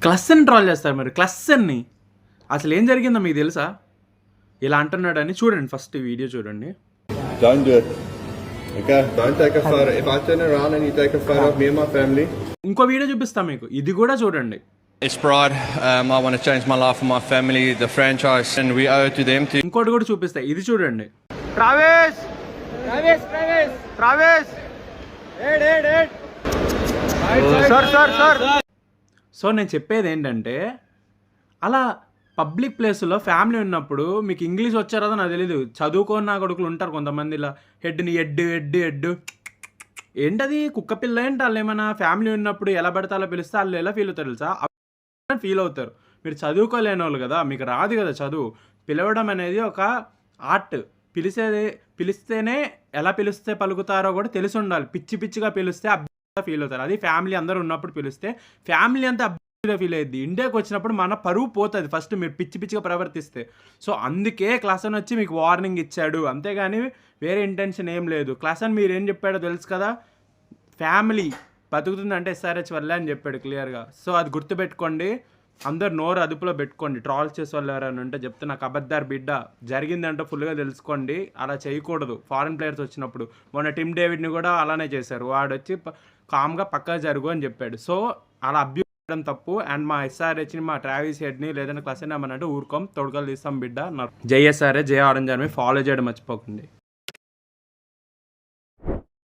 క్లస్సని troll చేస్తారు మీరు. క్లస్సన్ని. అసలేం జరిగిందో మీకు తెలుసా? ఇలా అంటున్నాడని చూడండి, ఫస్ట్ ఈ వీడియో చూడండి. Don't do it. Okay? Don't take a photo. If I turn around and you take a photo of me and my family. ఇంకో వీడియో చూపిస్తా మీకు. ఇది కూడా చూడండి. It's pride. I want to change my life for my family, the franchise, and we owe it to them to. ఇంకోటి కూడా చూపిస్తా. ఇది చూడండి. సో నేను చెప్పేది ఏంటంటే, అలా పబ్లిక్ ప్లేస్లో ఫ్యామిలీ ఉన్నప్పుడు మీకు ఇంగ్లీష్ వచ్చారో నాకు తెలీదు, చదువుకోని కొడుకులు ఉంటారు కొంతమంది, ఇలా హెడ్ని ఎడ్డు ఏంటది కుక్క పిల్ల ఏంటి, వాళ్ళు ఏమైనా ఫ్యామిలీ ఉన్నప్పుడు ఎలా పడితే అలా పిలిస్తే వాళ్ళు ఎలా ఫీల్ అవుతారు తెలుసా? ఫీల్ అవుతారు. మీరు చదువుకోలేని వాళ్ళు కదా, మీకు రాదు కదా చదువు. పిలవడం అనేది ఒక ఆర్ట్. పిలిస్తేనే ఎలా పిలిస్తే పలుకుతారో కూడా తెలిసి ఉండాలి. పిచ్చిగా పిలిస్తే అబ్బాయిగా ఫీల్ అవుతారు. అది ఫ్యామిలీ అందరూ ఉన్నప్పుడు పిలిస్తే ఫ్యామిలీ అంతా అబ్బాయిగా ఫీల్ అయ్యింది. ఇండియాకి వచ్చినప్పుడు మన పరువు పోతుంది ఫస్ట్ మీరు పిచ్చిగా ప్రవర్తిస్తే. సో అందుకే క్లాసన్ వచ్చి మీకు వార్నింగ్ ఇచ్చాడు, అంతేగాని వేరే ఇంటెన్షన్ ఏం లేదు. క్లాసన్ మీరు ఏం చెప్పాడో తెలుసు కదా, ఫ్యామిలీ బతుకుతుందంటే ఎస్ఆర్హెచ్ వల్లే అని చెప్పాడు క్లియర్గా. సో అది గుర్తుపెట్టుకోండి, అందరు నోరు అదుపులో పెట్టుకోండి. ట్రాల్స్ చేసే వాళ్ళు ఎవరైనా ఉంటే చెప్తే, నాకు అబద్ధారు బిడ్డ, జరిగిందంటే ఫుల్గా తెలుసుకోండి. అలా చేయకూడదు ఫారెన్ ప్లేయర్స్ వచ్చినప్పుడు. మొన్న టిమ్ డేవిడ్ని కూడా అలానే చేశారు. వాడు వచ్చి కామ్గా పక్కా జరుగు అని చెప్పాడు. సో అలా అభ్యూజ్ చేయడం తప్పు. అండ్ మా ఎస్ఆర్హెచ్ని, మా ట్రావిస్ హెడ్ని లేదంటే క్లాస్ ఏమనంటే ఊరుకోం, తొడగలు తీస్తాం బిడ్డ. జై ఎస్ఆర్హెచ్, జై ఆరెంజ్ ఆర్మీ. ఫాలో చేయడం మర్చిపోకండి.